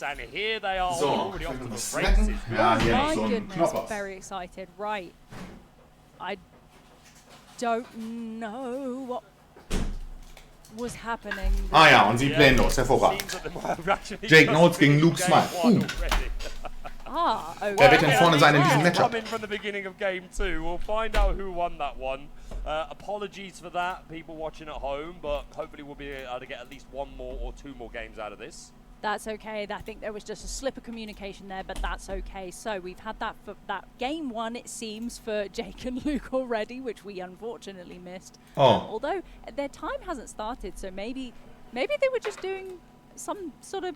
And here they are already off to the races. Ja, hier My so ein goodness, Knopper. very excited. Right. I don't know what was happening. Ah ja, und sie Playlos, hervorragend. Jake Knowles gegen Luke Smythe. Ah, okay. Wer wird denn vorne sein in diesem Matchup? Coming from the beginning of game 2. We'll find out who won that one. Apologies for that, people watching at home, but hopefully we'll be able to get at least one more or two more games out of this. That's okay. I think there was just a slip of communication there, but that's okay. So we've had that for that game 1, it seems, for Jake and Luke already, which we unfortunately missed. Oh. Although their time hasn't started, so maybe they were just doing some sort of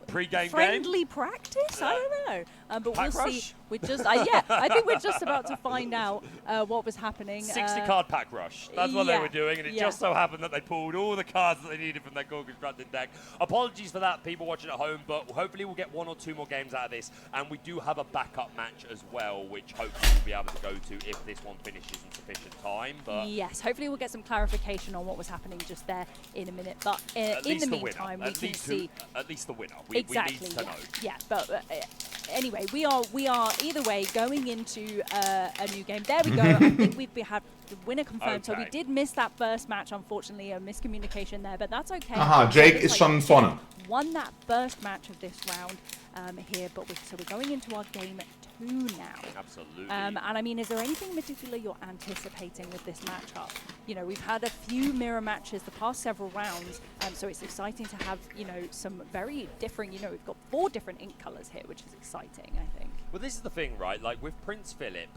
Pre-game friendly practice. I don't know, but Pack we'll rush? see. We're just yeah. I think we're just about to find out what was happening. 60 card pack rush. That's what they yeah, were doing, and it yeah. just so happened that they pulled all the cards that they needed from their core constructed deck. Apologies for that, people watching at home, but hopefully we'll get one or two more games out of this, and we do have a backup match as well, which hopefully we'll be able to go to if this one finishes in sufficient time. But yes, hopefully we'll get some clarification on what was happening just there in a minute. But in the meantime, we can see at least the winner. Exactly. We need to know. Yeah, but anyway, we are either way going into a new game. There we go. I think we have the winner confirmed. So we did miss that first match, unfortunately, a miscommunication there, but that's okay. Aha, Jake ist schon vorne. Won that first match of this round here, but we're going into our game 2 now. Absolutely. And I mean, is there anything in particular you're anticipating with this matchup? You know, we've had a few mirror matches the past several rounds, so it's exciting to have, you know, some very different, you know, we've got 4 different ink colors here, which is exciting, I think. Well, this is the thing, right? Like with Prince Philip.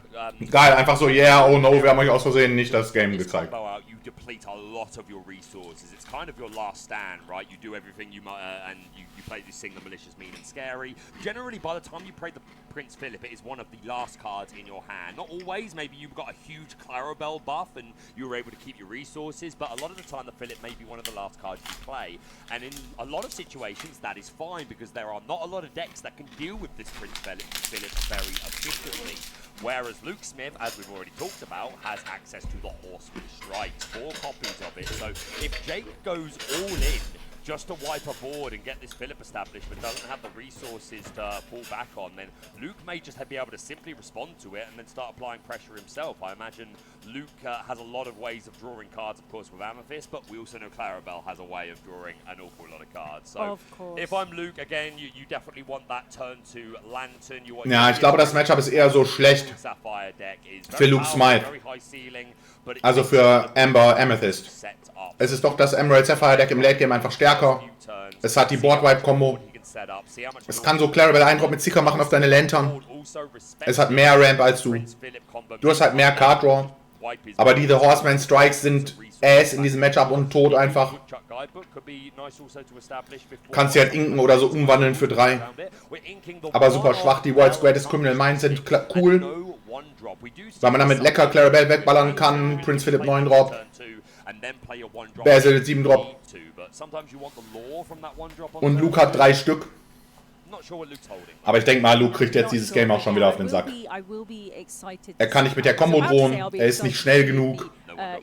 Geil, einfach so, yeah, oh no, wir haben euch aus Versehen nicht das Game gezeigt. Out, you deplete a lot of your resources. It's kind of your last stand, right? You do everything you might, and you play this Sing the Malicious, Mean and Scary. Generally, by the time you play the Prince Philip, it is one of the last cards in your hand. Not always, maybe you've got a huge Clarabelle buff and you were able to keep your resources, but a lot of the time the Philip may be one of the last cards you play. And in a lot of situations, that is fine because there are not a lot of decks that can deal with this Prince Philip very efficiently. Whereas Luke Smythe, as we've already talked about, has access to the Horseman Strikes, 4 copies of it. So if Jake goes all in just to wipe a board and get this Philip established but doesn't have the resources to fall back on, then Luke may just be able to simply respond to it and then start applying pressure himself. I imagine Luke has a lot of ways of drawing cards, of course, with Amethyst, but we also know Clarabelle has a way of drawing an awful lot of cards. So if I'm Luke, again, you definitely want that turn to Lantern. You want Ja, ich glaube, das Matchup ist eher so schlecht für Luke Smythe. Also für Amber Amethyst. Es ist doch das Emerald Sapphire Deck im Late Game einfach stärker. Es hat die Board Wipe Combo. Es kann so Clarabelle Eindrop mit Seeker machen auf deine Lantern. Es hat mehr Ramp als du. Du hast halt mehr Card Draw. Aber diese Horseman Strikes sind Ass in diesem Matchup und tot einfach. Kannst sie halt inken oder so umwandeln für 3. Aber super schwach. Die World's Greatest Criminal Minds sind cool. Weil man damit lecker Clarabelle wegballern kann. Prince Philip 9 Drop. Basil 7 Drop. Und Luke hat 3 Stück. Aber ich denke mal, Luke kriegt jetzt dieses Game auch schon wieder auf den Sack. Er kann nicht mit der Combo drohen. Er ist nicht schnell genug. Er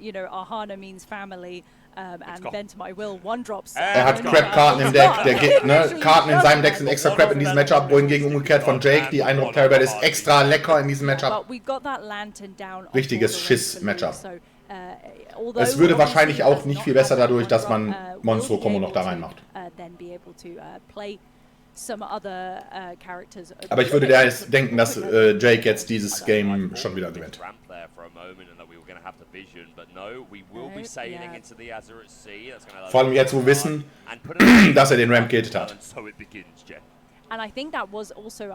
hat Crap-Karten im Deck. Karten in seinem Deck sind extra Crap in diesem Matchup, wohingegen umgekehrt von Jake die Eindruck Clarabelle ist extra lecker in diesem Matchup. Richtiges Schiss-Matchup. Es würde wahrscheinlich auch nicht viel besser dadurch, dass man Monstro-Combo noch da reinmacht. Aber ich würde denken, dass Jake jetzt dieses Game schon wieder gewinnt. Vor allem jetzt, wo wir wissen, dass er den Ramp gated hat. And I think that was also,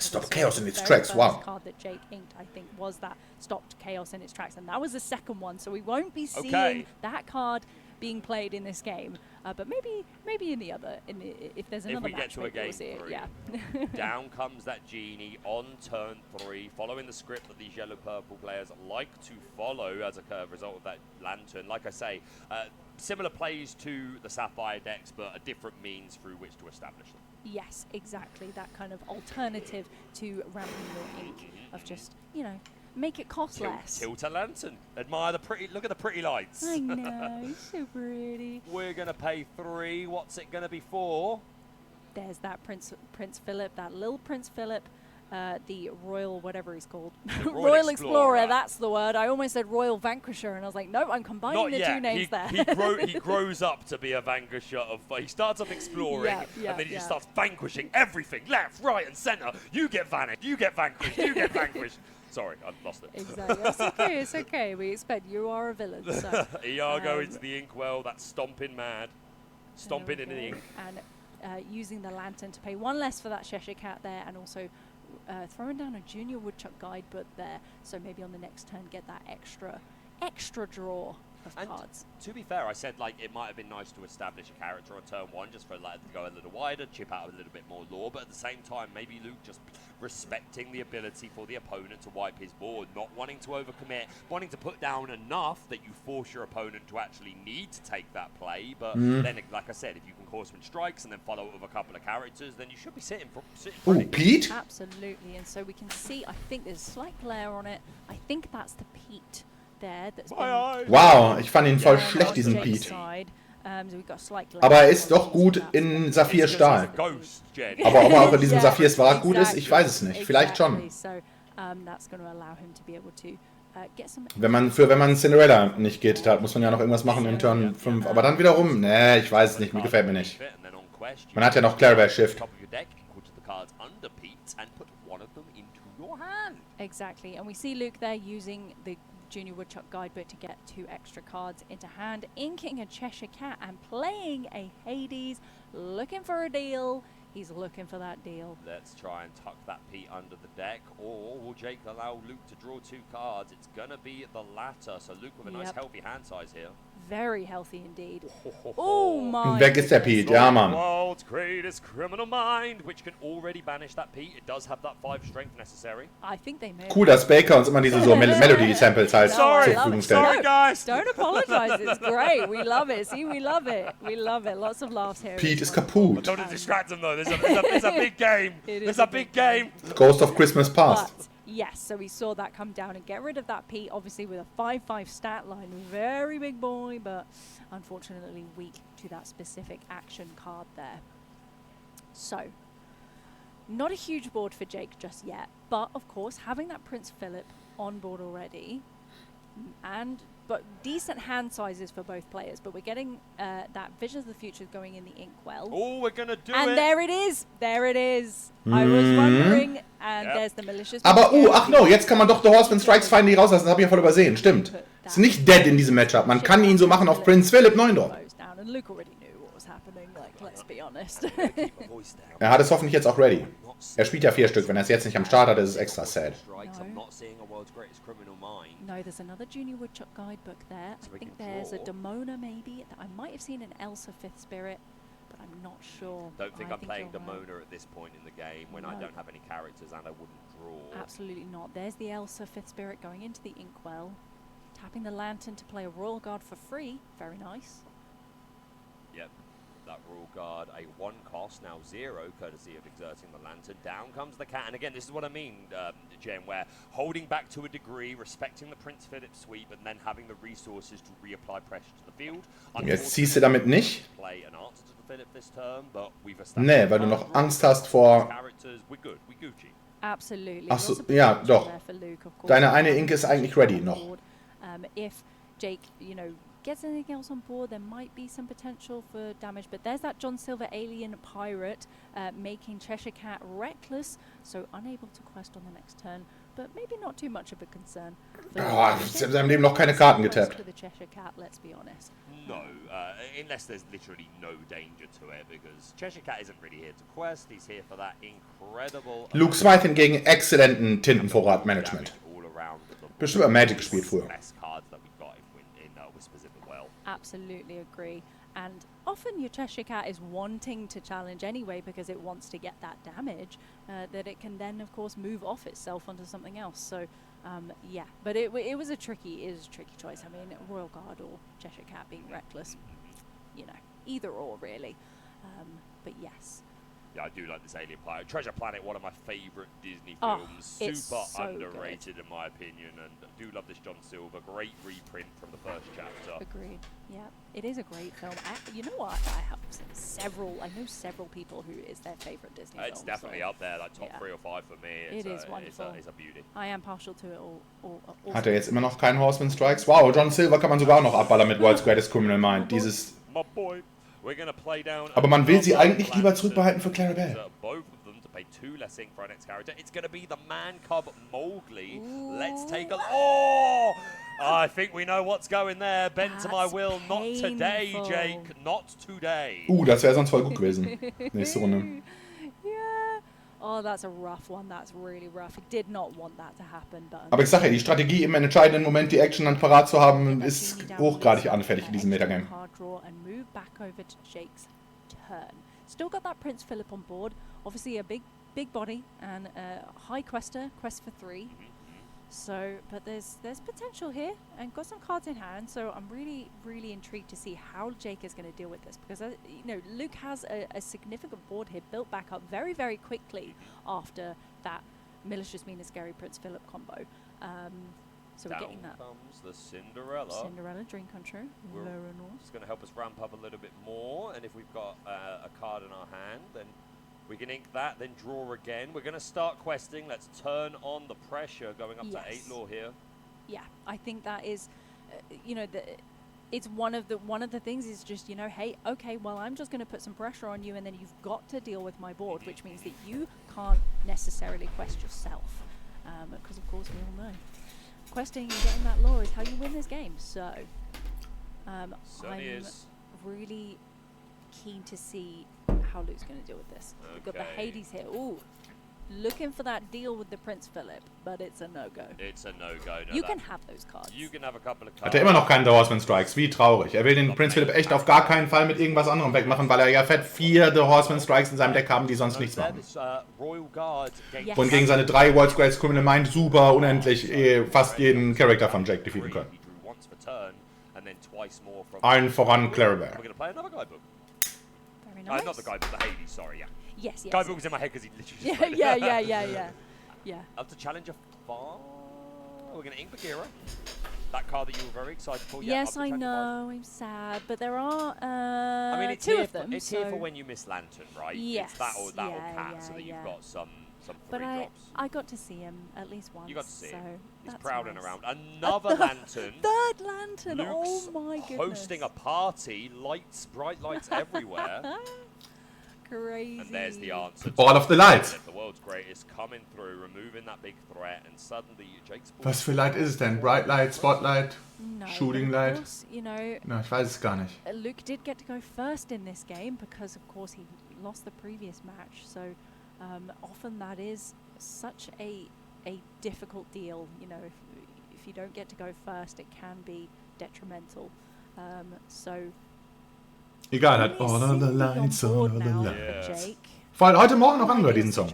Stop Chaos in its tracks, wow. Card that Jake inked, I think, was that stopped Chaos in its tracks, and that was the second one. So we won't be seeing that card being played in this game, but maybe in the other, if there's another match, maybe we'll see it. Yeah. Down comes that genie on turn 3, following the script that these yellow-purple players like to follow as a result of that Lantern. Like I say, similar plays to the Sapphire decks, but a different means through which to establish them. Yes, exactly. That kind of alternative to ramping your ink of just, you know, make it cost less. Tilt a Lantern. Admire the pretty, look at the pretty lights. I know, so pretty. We're going to pay 3. What's it going to be for? there's that Prince Philip, that little Prince Philip, the Royal, whatever he's called. Royal Explorer, that's the word. I almost said Royal Vanquisher, and I was like, nope, I'm combining the two names there. He grows up to be a vanquisher of. He starts off exploring, and then he just starts vanquishing everything, left, right, and centre. You get vanished, you get vanquished, you get vanquished. Sorry, I lost it. Exactly. That's okay. It's okay. We expect you are a villain. So, Iago into the inkwell. That's stomping mad. Stomping into the ink. And using the lantern to pay one less for that Cheshire Cat there, and also throwing down a Junior Woodchuck guidebook there. So maybe on the next turn get that extra draw of cards. To be fair, I said like it might have been nice to establish a character on turn 1 just for like to go a little wider, chip out a little bit more lore, but at the same time maybe Luke just respecting the ability for the opponent to wipe his board, not wanting to overcommit, wanting to put down enough that you force your opponent to actually need to take that play, but then like I said, if you can horseman strikes and then follow it with a couple of characters, then you should be sitting pretty. Pete? Absolutely, and so we can see, I think there's a slight glare on it, I think that's the Pete there. Wow, ich fand ihn voll schlecht, diesen Pete. Aber er ist doch gut in Saphir-Stahl. Aber ob er auch in diesem Saphir-Swarag gut ist, ich weiß es nicht. Vielleicht schon. Wenn man Cinderella nicht geht, da muss man ja noch irgendwas machen in Turn 5. Aber dann wiederum, nee, ich weiß es nicht, gefällt mir nicht. Man hat ja noch Clarabelle Shift. Exactly, and we see Luke there using the Junior Woodchuck guidebook to get 2 extra cards into hand, inking a Cheshire Cat and playing a Hades, looking for a deal. He's looking for that deal. Let's try and tuck that Pete under the deck, or will Jake allow Luke to draw 2 cards? It's gonna be the latter, so Luke with a nice healthy hand size here. Very healthy indeed. Oh my! Weg ist der Pete, ja Mann. World's greatest criminal mind, which can already banish that Pete. It does have that 5 strength necessary. I think they may. Cool, dass Baker uns immer diese so Melody-Samples halt zur Verfügung stellt. Sorry guys. Don't apologize. It's great. We love it. See, we love it. We love it. Lots of laughs here. Pete ist kaputt. Don't distract him though. There's a big game. There's a big game. Ghost of Christmas Past. But, yes, so we saw that come down and get rid of that Pete, obviously with a 5/5 stat line. Very big boy, but unfortunately weak to that specific action card there. So, not a huge board for Jake just yet, but of course having that Prince Philip on board already, but decent hand sizes for both players. But we're getting that Visions of the Future going in the inkwell. Oh, we're gonna do it! And there it is! There it is! I was wondering, and there's the malicious... Aber, ach no, jetzt kann man doch The Horseman Strikes finally rauslassen, das habe ich ja voll übersehen, stimmt. Ist nicht dead in diesem Matchup, man kann ihn so machen auf Prince Philip 9 dort. Er hat es hoffentlich jetzt auch ready. Er spielt ja 4 Stück, wenn er es jetzt nicht am Start hat, ist es extra sad. No, there's another Junior Woodchuck guidebook there. I think there's a Demona maybe. I might have seen an Elsa 5th Spirit, but I'm not sure. Don't think I'm playing Demona at this point in the game when I don't have any characters and I wouldn't draw. Absolutely not. There's the Elsa 5th Spirit going into the inkwell. Tapping the Lantern to play a Royal Guard for free. Very nice. Yep. That Royal Guard, a 1 cost, now 0, courtesy of exerting the Lantern. Down comes the Cat, and again, this is what I mean, Jen, where holding back to a degree, respecting the Prince Philip sweep, and then having the resources to reapply pressure to the field. Jetzt ziehst du damit nicht? Play an answer to the Philip this turn, but we've nee, weil du noch Angst hast vor... We're good, we Gucci. Absolutely. Ach so, ja, doch. Deine eine Ink ist eigentlich ready noch. If Jake, you know, gets anything else on board, there might be some potential for damage, but there's that John Silver alien pirate making Cheshire Cat reckless, so unable to quest on the next turn, but maybe not too much of a concern. Oh, sie haben seinem Leben noch keine Karten getappt. Let's be honest. No, unless there's literally no danger to it, because Cheshire Cat isn't really here to quest, he's here for that incredible... Luke Smythe hingegen exzellenten Tintenvorrat-Management. Bestimmt bei Magic gespielt früher. Absolutely agree. And often your Cheshire Cat is wanting to challenge anyway because it wants to get that damage that it can then, of course, move off itself onto something else. So, yeah. But it was a tricky choice. I mean, Royal Guard or Cheshire Cat being reckless, you know, either or really. But yes. Yeah, I do like this alien planet. Treasure Planet, one of my favourite Disney films. Super so underrated in my opinion, and I do love this John Silver. Great reprint from the first chapter. Agreed. Yeah, it is a great film. You know what? I know several people who is their favourite Disney film. It's definitely up there, like top 3 or 5 for me. It is wonderful. It's a beauty. I am partial to it all. Hat jetzt immer noch keinen Horseman Strikes? Wow, John Silver kann man sogar noch abballern mit World's Greatest Criminal Mind. Dieses... My boy. Aber man will sie eigentlich lieber zurückbehalten für Clarabelle. Both of them to pay 2 less ink for our next character. It's going to be the man cub Mowgli. Let's take a... Oh! I think we know what's going there. Bend to my will. Not today, Jake. Not today. Das wäre sonst voll gut gewesen. Nächste Runde. Yeah. Oh, that's a rough one. That's really rough. It did not want that to happen. But aber ich sage ja, die Strategie im entscheidenden Moment, die Action dann parat zu haben, ist hochgradig anfällig in diesem Metagame. Still got that Prince Philip on board. Obviously a big body and a high quester, quest for 3. So, but there's potential here and got some cards in hand. So I'm really intrigued to see how Jake is going to deal with this, because you know, Luke has a significant board here built back up very quickly after that malicious, mean and scary Prince Philip combo. So we're getting that. Comes the Cinderella Dream Come True. It's going to help us ramp up a little bit more, and if we've got a card in our hand, then we can ink that, then draw again. We're going to start questing. Let's turn on the pressure, going up to 8 lore here. Yeah, I think that is, you know, it's one of the things is just, you know, hey, okay, well, I'm just going to put some pressure on you, and then you've got to deal with my board, which means that you can't necessarily quest yourself, because of course we all know questing and getting that lore is how you win this game. So I'm really keen to see how Luke's going to deal with this. We've got the Hades here. Ooh, looking for that deal with the Prince Philip, but it's a no-go. It's a no-go. No, you can have those cards. You can have a couple of cards. Hat er immer noch keinen Horseman Strikes. Wie traurig. Er will den Prince Philip echt auf gar keinen Fall mit irgendwas anderem wegmachen, weil er ja fett 4 The Horseman Strikes in seinem Deck haben, die sonst nichts machen. Und gegen seine 3 World's Greatest Criminal Mind super unendlich fast jeden Charakter von Jake defeaten können. Allen voran Clarabelle. Nice. Not the guidebook, the Hades, sorry, yeah. Yes. Guidebook was in my head because he literally just Yeah. Up to Challenger 5. We're going to ink Bagheera. That card that you were very excited for. Yes, I know. I'm sad, but there are I mean, it's 2 of them. It's here for when you miss Lantern, right? Yes. It's that or cat, so that you've got some but free drops. I got to see him at least once. You got to see him. He's that's prowling nice. around. Another Lantern. 3rd Lantern. Luke's oh my goodness. hosting a party. Lights, bright lights everywhere. Crazy. And there's the answer. All of the lights. The world's greatest coming through, removing that big threat, and suddenly Jake's. Was für Light ist es denn? Bright Light, Spotlight, no, Shooting Light? Course, you know, no, ich weiß es gar nicht. Luke did get to go first in this game because, of course, he lost the previous match. So often that is such a difficult deal. You know, if you don't get to go first, it can be detrimental. So. Egal, hat all of the lights, all of the lights. Jake. Vor allem heute Morgen noch angehört, diesen Song.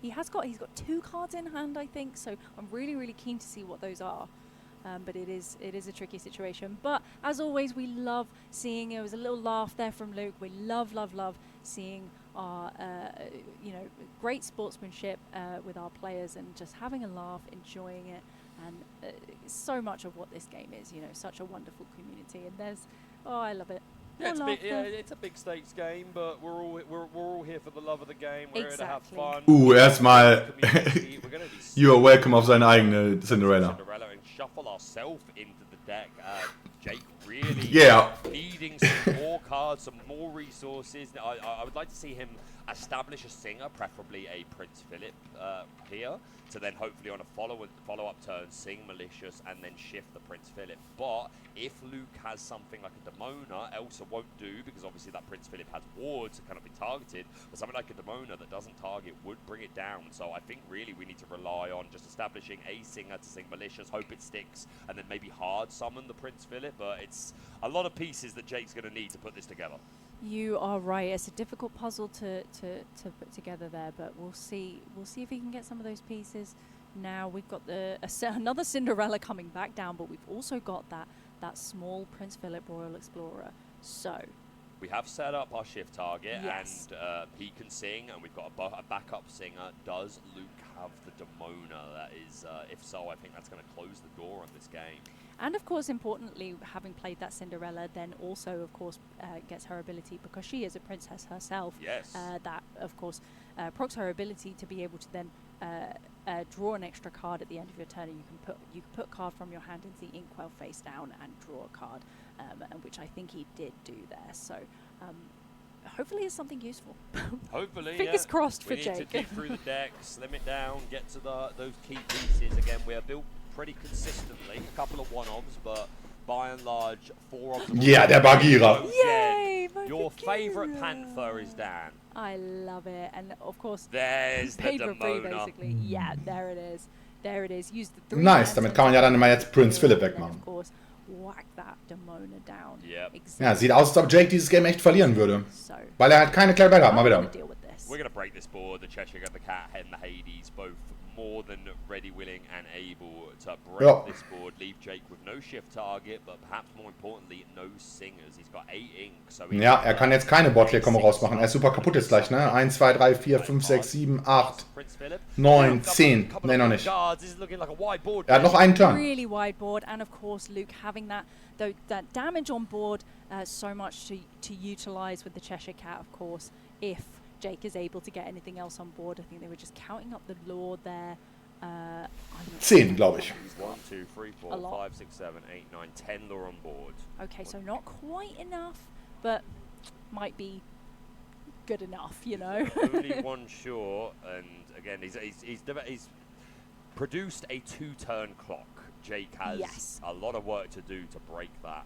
He's got 2 cards in hand, I think, so I'm really keen to see what those are. But it is a tricky situation. But as always, we love seeing, there was a little laugh there from Luke. We love seeing our you know, great sportsmanship with our players and just having a laugh, enjoying it. And so much of what this game is, you know, such a wonderful community. And I love it. Yeah, it's a big stakes game, but we're all here for the love of the game. We're here to have fun. Erstmal you are welcome auf seine eigene Cinderella. And shuffle ourselves into the deck. Jake really needing some more cards, some more resources. I would like to see him establish a singer, preferably a Prince Philip here, to then hopefully on a follow-up turn sing Malicious and then shift the Prince Philip. But if Luke has something like a Demona, Elsa won't do, because obviously that Prince Philip has wards that cannot be targeted, but something like a Demona that doesn't target would bring it down. So I think really we need to rely on just establishing a singer to sing Malicious, hope it sticks, and then maybe hard summon the Prince Philip. But it's a lot of pieces that Jake's going to need to put this together. You are right. It's a difficult puzzle to put together there, but we'll see if he can get some of those pieces. Now we've got another Cinderella coming back down, but we've also got that small Prince Philip Royal Explorer. So We have set up our shift target, Yes. and he can sing, and we've got a backup singer. Does Luke have the Demona? That is, if so, I think that's going to close the door on this game. And of course, importantly, having played that Cinderella, then also, of course, gets her ability, because she is a princess herself. Yes. That, of course, procs her ability to be able to then draw an extra card at the end of your turn, and you can put a card from your hand into the Inkwell face down and draw a card, and which I think he did do there. So hopefully it's something useful. Hopefully, Fingers crossed for we Jake. need to dig through the deck, slim it down, get to those key pieces. Again, we are built pretty consistently. A couple of one-offs, but by and large, 4 of them. Ja, der Bagheera. Yay! Your favourite Panther is Dan. I love it, and of course, There's the paid for free, Demona. basically. Yeah, there it is. There it is. Use the 3 Nice, damit kann man ja dann immer jetzt Prinz Philip and then, wegmachen. of course, whack that Demona down. Yep. Exactly. Ja, sieht aus, als ob Jake dieses Game echt verlieren würde. So, Weil er halt keine Clarabelle hat, mal I'm wieder. gonna deal with this. We're going to break this board. The Cheshire, the Cat, and the Hades, both more than ready, willing, and able to break this board. Leave Jake with no shift target, but perhaps more importantly, no singers. He's got 8 ink. So Ja, er kann jetzt keine Botley-Kombo rausmachen. Er ist super kaputt jetzt gleich, ne? 1, 2, 3, 4, 5, 6, 7, 8, 9, 10. Ne, noch nicht. Er hat noch einen Turn. Really wide board, and of course, Luke having that damage on board, so much to utilize with the Cheshire Cat, of course, if Jake is able to get anything else on board. I think they were just counting up the lore there. 10, glaube ich. 1, 2, 3, 4, 5, 6, 7, 8, 9, 10 lore on board. Okay, so not quite enough, but might be good enough, you know. Only one short, and again, he's produced a 2-turn clock. Jake has a lot of work to do to break that.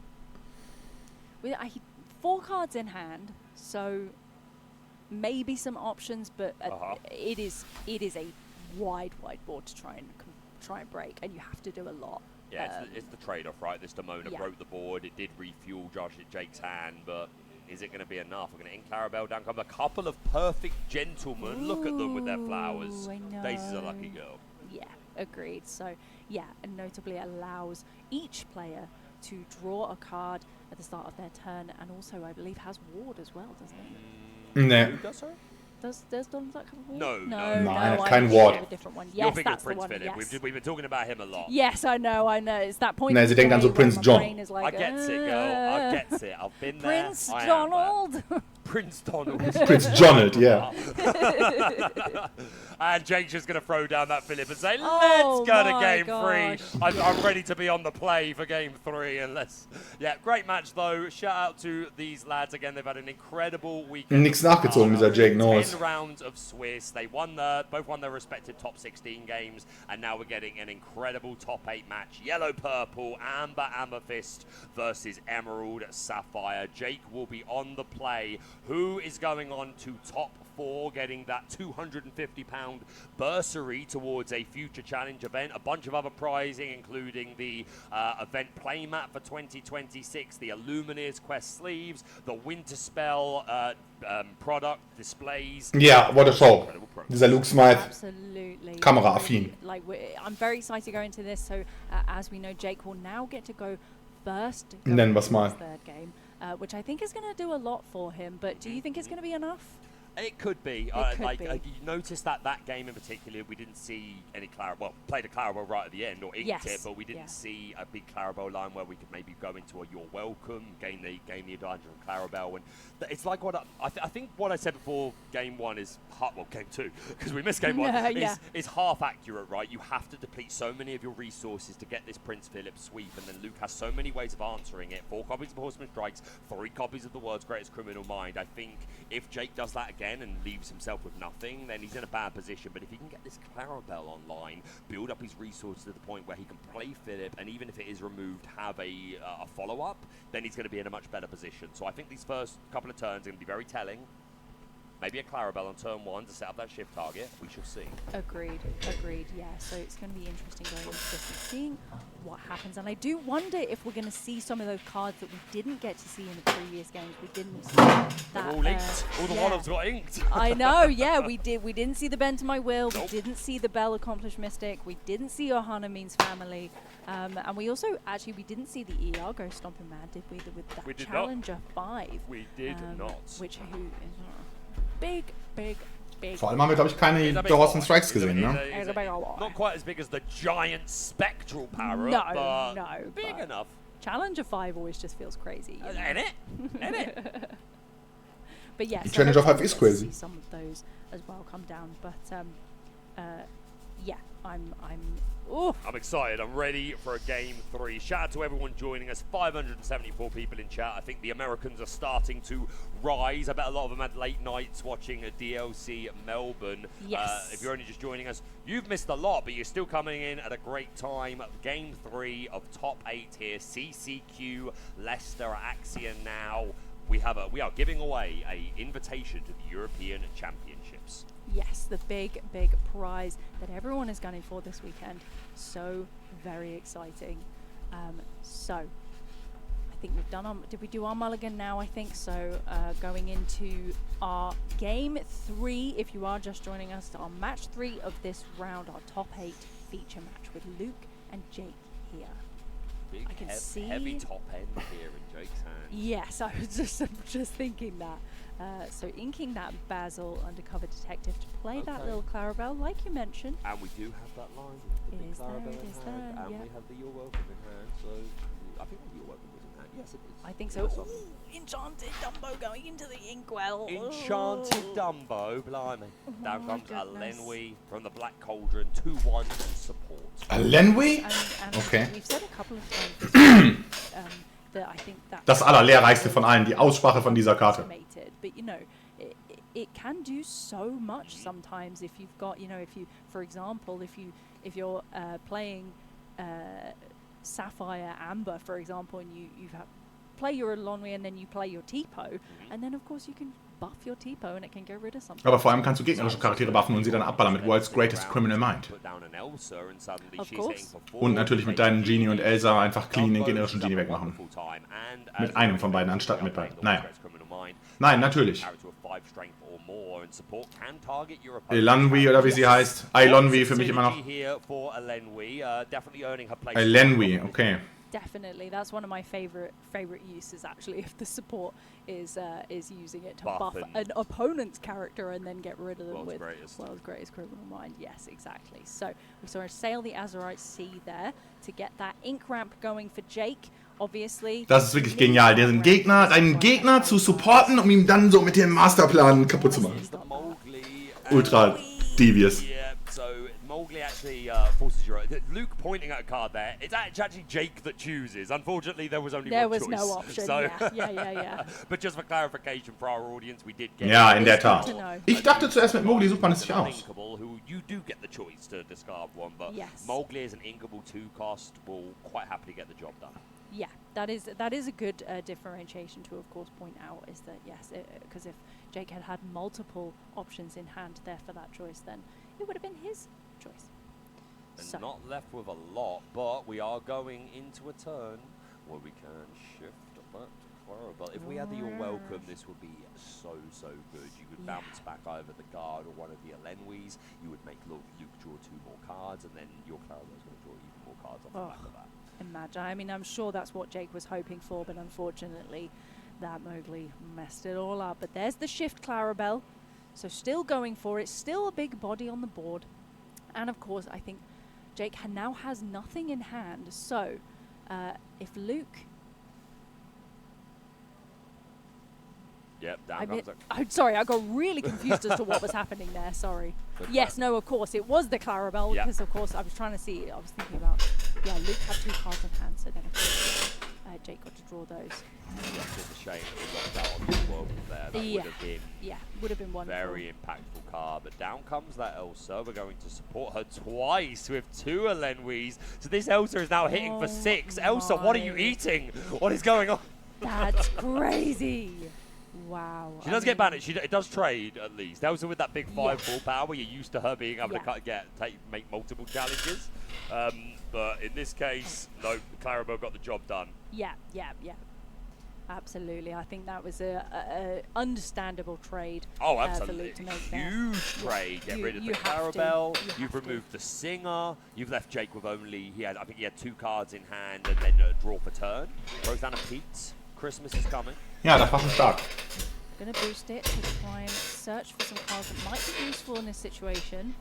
With 4 cards in hand, so maybe some options, but it is a wide board to try and break, and you have to do a lot. Yeah, it's the trade-off, right? This Demona broke the board. It did refuel Jake's hand, but is it going to be enough? We're going to ink Clarabelle down. Come a couple of perfect gentlemen. Look at them with their flowers. I know. Daisy's a lucky girl. Yeah, agreed. So yeah, and notably allows each player to draw a card at the start of their turn, and also I believe has ward as well, doesn't it? Ne. Does Donald Duck have a ward? No. Nein, I'm kein thinking Ward. of a different one. You're Yes, thinking that's of Prince the one. Philip. Yes. We've been talking about him a lot. Yes, I know. It's that point. Nee, sie denkt an so where Prince my John. brain is like, I get it, girl. I get it. I've been there. Prince I am Donald. Prince Donald. Prince Donald, yeah. And Jake's just going to throw down that Philip and say, let's Oh go to my game gosh. 3. I'm ready to be on the play for game 3. And yeah, great match though. Shout out to these lads again. They've had an incredible weekend. Nichts nachgezogen, dieser Jake Knowles. 10 rounds of Swiss. They both won their respective top 16 games, and now we're getting an incredible top 8 match. Yellow Purple, Amber Amethyst versus Emerald Sapphire. Jake will be on the play. Who is going on to top 4, getting that £250 bursary towards a future challenge event? A bunch of other prizing, including the event playmat for 2026, the Illumineers Quest sleeves, the Winter Spell product displays. Ja, what a show. Dieser Luke Smythe. Absolutely. Kameraaffin. Like I'm very excited to go into this. So as we know, Jake will now get to go first. Nennen wir's mal. Third game, which I think is going to do a lot for him. But do you think it's going to be enough? It could be. You noticed that game in particular, we didn't see any Clarabelle. Well, played a Clarabelle right at the end, or inked it, but we didn't see a big Clarabelle line where we could maybe go into a "You're welcome," gain the advantage of Clarabelle, and it's like what I think what I said before game 1 is game 2 because we missed game 1 is half accurate, right? You have to deplete so many of your resources to get this Prince Philip sweep, and then Luke has so many ways of answering it. 4 copies of Horseman Strikes, 3 copies of the World's Greatest Criminal Mind. I think if Jake does that again and leaves himself with nothing, then he's in a bad position. But if he can get this Clarabelle online, build up his resources to the point where he can play Philip, and even if it is removed, have a follow-up, then he's going to be in a much better position. So I think these first couple of turns are going to be very telling. Maybe a Clarabelle on turn 1 to set up that shift target. We shall see. Agreed. Yeah, so it's going to be interesting going into this and seeing what happens. And I do wonder if we're going to see some of those cards that we didn't get to see in the previous games. We didn't see that. They're all inked. All the one-offs got inked. I know, yeah, we did. We didn't see the Bend to My Will. Nope. We didn't see the Bell Accomplished Mystic. We didn't see Ohana Means Family. And we also, actually, we didn't see the Iago Stomping Man, did we? With that We did Challenger 5. We did not. Which, who is big. Vor allem haben wir, glaube ich, keine Dawson Strikes gesehen, ne? Not quite as big as the giant spectral parrot, No, but big enough. Challenger 5 always just feels crazy. Ain't it? But yes, The Challenger 5 is crazy. See some of those as well come down, but yeah, I'm excited. I'm ready for a game 3. Shout out to everyone joining us. 574 people in chat. I think the Americans are starting to rise. I bet a lot of them had late nights watching a DLC Melbourne. Yes. If you're only just joining us, you've missed a lot, but you're still coming in at a great time. Game 3 of top 8 here. CCQ, Leicester, Axia now. We are giving away an invitation to the European Championships. Yes, the big prize that everyone is gunning for this weekend. So very exciting. So I think we've done our, did we do our mulligan now? I think so. Going into our game 3, if you are just joining us, our match 3 of this round, our top 8 feature match with Luke and Jake here. Big, I can see heavy top end here in Jake's hand. Yes, I was just thinking that. So inking that Basil Undercover Detective to play that little Clarabelle, like you mentioned. And we do have that line. The big Clarabelle in hand, and we have the You're Welcome in hand. So I think the You're Welcome was in hand. Yes, it is. I think so. Ooh, Enchanted Dumbo going into the inkwell. Enchanted Dumbo, blimey. Down comes a goodness. Lenwi from the Black Cauldron, 2-1 and support. A Lenwi? And Okay. we've said a couple of times that I think that Das allerlehrreichste von allen, die Aussprache von dieser Karte. But you know, it can do so much sometimes if you've got, you know, if you, for example, if you're playing Sapphire Amber, for example, and you play your Lonwy and then you play your Tipo, and then of course you can buff your Tipo and it can get rid of something. Aber vor allem kannst du gegnerische Charaktere buffen und sie dann abballern mit World's Greatest Criminal Mind. Und natürlich mit deinen Genie und Elsa einfach clean den generischen Genie wegmachen. Mit einem von beiden anstatt mit beiden. Nein, natürlich. Elanwi oder wie sie heißt. Elanwi für mich immer noch. Elanwi, okay. Definitely, that's one of my favorite uses actually of the support is using it to buff an opponent's character and then get rid of them with World's Greatest Criminal Mind. Yes, exactly. So we saw Sail the Azurite Sea there to get that ink ramp going for Jake. Obviously. Das ist wirklich genial, deinen Gegner zu supporten, um ihm dann so mit dem Masterplan kaputt zu machen. Ultra devious. So Mowgli actually forces your... Luke pointing at a card there. It's actually Jake that chooses. Unfortunately, there was only one choice. There was no option, so yeah. But just for clarification for our audience, we did get... Ja, in der Tat. Ich dachte zuerst, mit Mowgli sucht man es sich aus. Who you do get the choice to discard one, but yes. Mowgli is an inkable 2 cost, will quite happily get the job done. Yeah, that is a good differentiation to, of course, point out, is that, yes, because if Jake had multiple options in hand there for that choice, then it would have been his choice. And so. Not left with a lot, but we are going into a turn where we can shift that Clarabelle. If we had the You're Welcome, this would be so good. You could bounce back over the guard or one of the Elenwis. You would make Luke draw 2 more cards, and then your Clarabelle's going to draw even more cards off the back of that. Imagine. I mean, I'm sure that's what Jake was hoping for, but unfortunately, that Mowgli messed it all up. But there's the shift Clarabelle. So still going for it, still a big body on the board. And of course, I think Jake now has nothing in hand. So if Luke... Yep, I'm sorry, I got really confused as to what was happening there, sorry. Yes, no, of course, it was the Clarabelle, because of course I was trying to see, I was thinking about, yeah, Luke had 2 cards in hand, so then of course Jake got to draw those. It's a shame that we lost out on the world there. That would have been wonderful. Very impactful card, but down comes that Elsa. We're going to support her twice with 2 Elenwis. So this Elsa is now hitting for 6. Elsa, what are you eating? What is going on? That's crazy. Wow. She does get banished. It does trade, at least. That was with that big 5-ball power. You're used to her being able to make multiple challenges. But in this case, no, Clarabelle got the job done. Yeah. Absolutely. I think that was a understandable trade. Oh, For absolutely. Luke to make Huge trade. Get rid of the Clarabelle. You've removed the Singer. You've left Jake with only, I think he had 2 cards in hand and then a draw for turn. Throws down a Pete. Christmas is coming. Ja, das war schon stark. Gonna boost it to try and search for some cards that might be useful in this situation.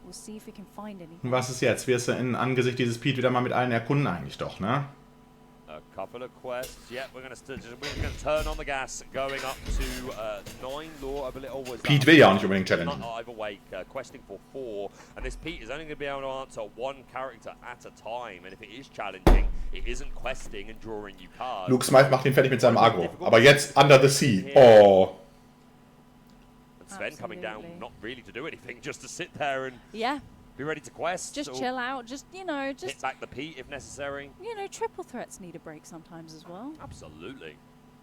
We'll see if we can find anything. Was ist jetzt? Wirst du in Angesicht dieses Pete wieder mal mit allen erkunden eigentlich doch, ne? A couple of quests. Yep, we're going to turn on the gas, going up to 9 lore, I believe. Oh, was Pete will ja auch nicht unbedingt challengen. Not either way, questing for 4, and this Pete is only going to be able to answer 1 character at a time, and if it is challenging, it isn't questing and drawing you cards. Luke Smythe macht ihn fertig mit seinem Agro. Aber jetzt Under the Sea. Oh. And Sven coming down, not really to do anything, just to sit there and be ready to quest. Just chill out, just hit back the Pete if necessary. Triple threats need a break sometimes as well. Absolutely.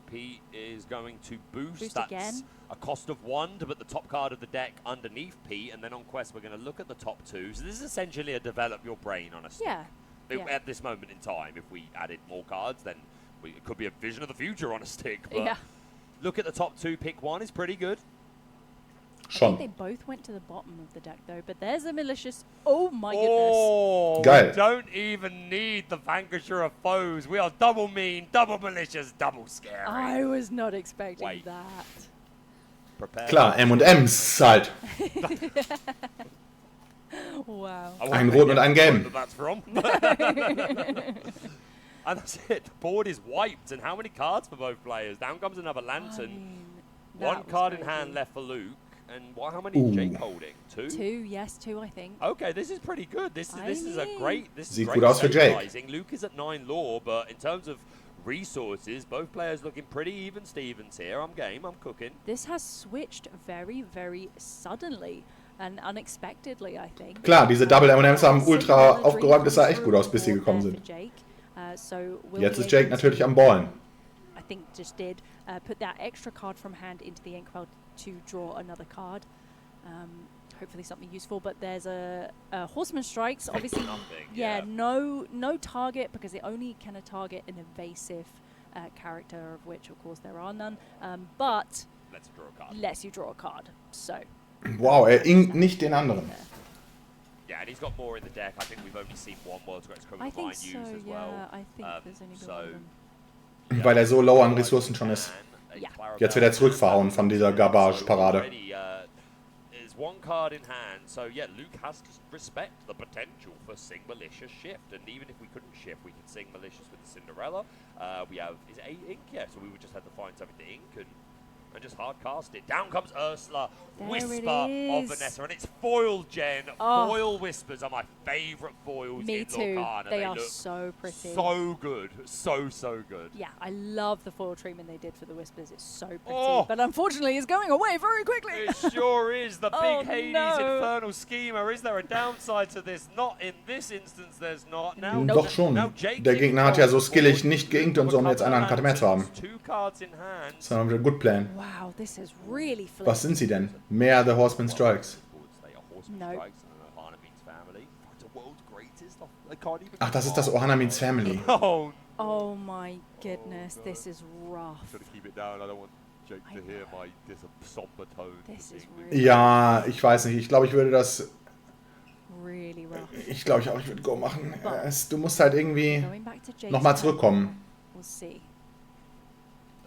Pete is going to boost. That's again. A cost of 1 to put the top card of the deck underneath Pete, and then on quest we're going to look at the top 2. So this is essentially a develop your brain on a stick. At this moment in time, if we added more cards, then it could be a vision of the future on a stick. But look at the top 2, pick 1 is pretty good. I think they both went to the bottom of the deck though, but there's a malicious. Oh my goodness! Oh, we don't even need the vanquisher of foes. We are double mean, double malicious, double scary. I was not expecting that. Prepare. Klar, M&M's halt. Wow. Ein Rot und ein Gelb. That's from. And that's it. The board is wiped. And how many cards for both players? Down comes another Lantern. 1 card in hand left for Luke. And how many is Jake holding? 2? 2, yes, 2 I think. Okay, this is pretty good. This is a great. Sieht gut aus für Jake. Luke is at 9 lore, but in terms of resources, both players looking pretty even Stevens here. I'm game. I'm cooking. This has switched very, very suddenly and unexpectedly, I think. Klar, diese Double M&Ms haben ultra aufgeräumt. Es sah echt gut aus, bis sie gekommen sind. Jetzt ist Jake natürlich am Ballen. I think just did put that extra card from hand into the Inkwell to draw another card. Hopefully something useful, but there's a Horseman Strikes. Obviously, no target because it only can target an evasive character, of which of course there are none. But lets you draw a card. So. Wow, inkt nicht den anderen. Yeah, and he's got more in the deck. I think we've only seen 1 World's Greatest Criminal Mind used as well. I think there's only been 1 of them. Weil er so low an Ressourcen schon ist. Jetzt wird er zurückverhauen von dieser Garbage-Parade. There's 1 card in hand, so yeah, Luke has to respect the potential for Sing Malicious Shift, and even if we couldn't shift, we could Sing Malicious with the Cinderella. We have, is it 8 ink? Yeah, so we would just have to find something to ink and just hard cast it. Down comes Ursula, Whisper of Vanessa, and it's foil, Jen. Foil Whispers are my favourite foils in Lorcana. They are so pretty. So good. So good. Yeah, I love the foil treatment they did for the Whispers. It's so pretty. But unfortunately, it's going away very quickly. It sure is. The big Hades Infernal Schemer. Is there a downside to this? Not in this instance, there's not. Now, doch schon. Der Gegner hat ja so skillig nicht geinkt und so, um jetzt eine Karte mehr zu haben. Das war wieder ein Good Plan. Wow, this is really flipped. Was sind sie denn? Mehr The Horseman Strikes. No. Ach, das ist das Ohana Means Family. Oh my goodness, this is rough. Ja, ich weiß nicht. Ich glaube, ich würde das... Really rough. Ich glaube, ich würde Go machen. Du musst halt irgendwie nochmal zurückkommen. We'll see.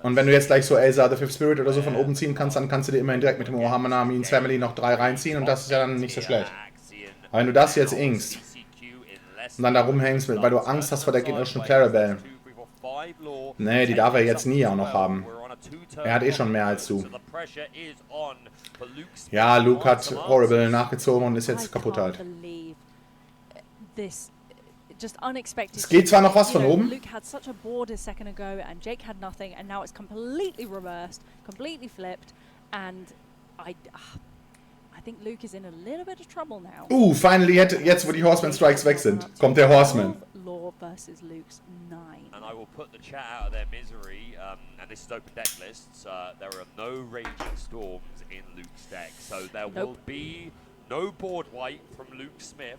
Und wenn du jetzt gleich so Elsa, The Fifth Spirit oder so von oben ziehen kannst, dann kannst du dir immerhin direkt mit dem Ohana Means Family noch 3 reinziehen und das ist ja dann nicht so schlecht. Aber wenn du das jetzt inkst und dann da rumhängst, weil du Angst hast vor der gegnerischen Clarabelle. Nee, die darf er jetzt nie auch noch haben. Er hat eh schon mehr als du. Ja, Luke hat Horrible nachgezogen und ist jetzt kaputt halt. Just unexpected. Es geht zwar noch was von oben. Luke had such a board a second ago, and Jake had nothing, and now it's completely reversed, completely flipped, and I think Luke is in a little bit of trouble now. Finally, jetzt wo die Horseman Strikes weg sind, kommt der Horseman. Law versus Luke's 9. And I will put the chat out of their misery, and this is open deck lists. There are no Raging Storms in Luke's deck, so there will be no board wipe from Luke Smythe.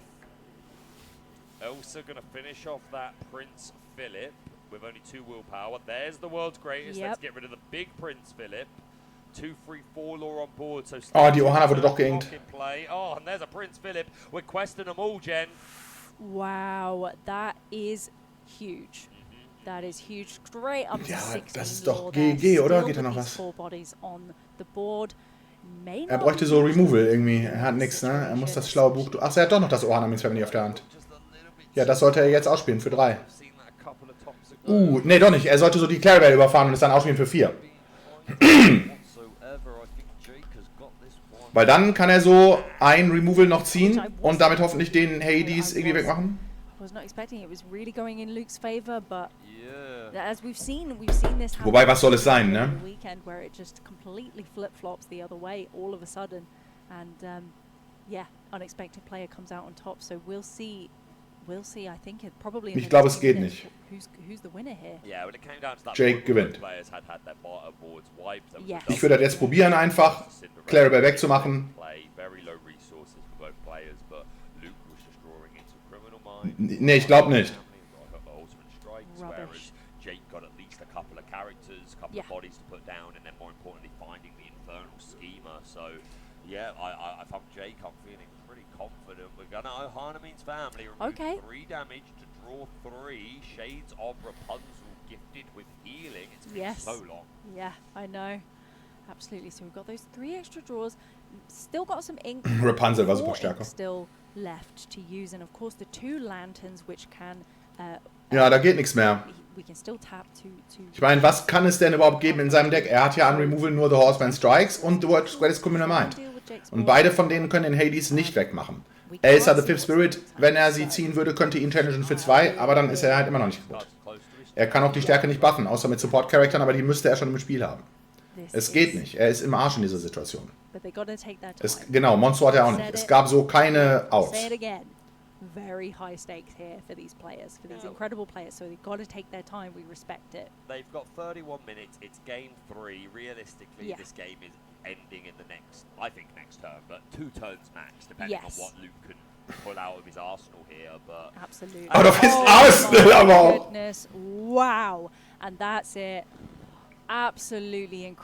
Also going to finish off that Prince Philip with only 2 willpower. There's the world's greatest. Let's get rid of the big Prince Philip. 2, 3, 4 Law on board. So die Ohana wurde doch geinkt. Oh, and there's a Prince Philip. We're questing them all, Jen. Wow, that is huge. That is huge. Straight up to 16. Das ist doch GG, oder? Geht da noch was? Er bräuchte so Removal irgendwie. Er hat nichts, ne? Er muss das schlaue Buch... Ach, er hat doch noch das Ohana Means Family auf der Hand. Ja, das sollte er jetzt ausspielen für 3. Nee, doch nicht. Er sollte so die Clarabelle überfahren und es dann ausspielen für 4. Weil dann kann er so ein Removal noch ziehen und damit hoffentlich den Hades irgendwie wegmachen. Wobei, was soll es sein, ne? Ich glaube, es geht nicht. Jake gewinnt. Ich würde das jetzt probieren, einfach Clarabelle wegzumachen. Nee, ich glaube nicht. Yeah, if I'm Jake, I'm feeling pretty confident. We're gonna Ohana Means Family. Okay. 3 damage to draw 3. Shades of Rapunzel gifted with healing. It's been so long. Yeah, I know. Absolutely. So we've got those 3 extra draws. Still got some ink. Rapunzel war super stärker. Still left to use, and of course the 2 lanterns, which can. Ja, da geht nichts mehr. Ich meine, was kann es denn überhaupt geben in seinem Deck? Er hat ja an Removal nur The Horseman Strikes und The World's Greatest Criminal Mind. Und beide von denen können den Hades nicht wegmachen. Acer, The Fifth Spirit, wenn er sie ziehen würde, könnte ihn challengen für 2, aber dann ist er halt immer noch nicht kaputt. Er kann auch die Stärke nicht buffen, außer mit Support-Charaktern, aber die müsste er schon im Spiel haben. Es geht nicht, er ist im Arsch in dieser Situation. Genau, Monster hat er auch nicht. Es gab so keine Outs. Very high stakes here for these players, for these incredible players, so they've got to take their time. We respect it. They've got 31 minutes. It's game 3. Realistically, this game is ending in the next, I think, next turn, but 2 turns max, depending on what Luke can pull out of his arsenal here. But absolutely, out of his arsenal, my goodness, wow, and that's it. Absolutely incredible.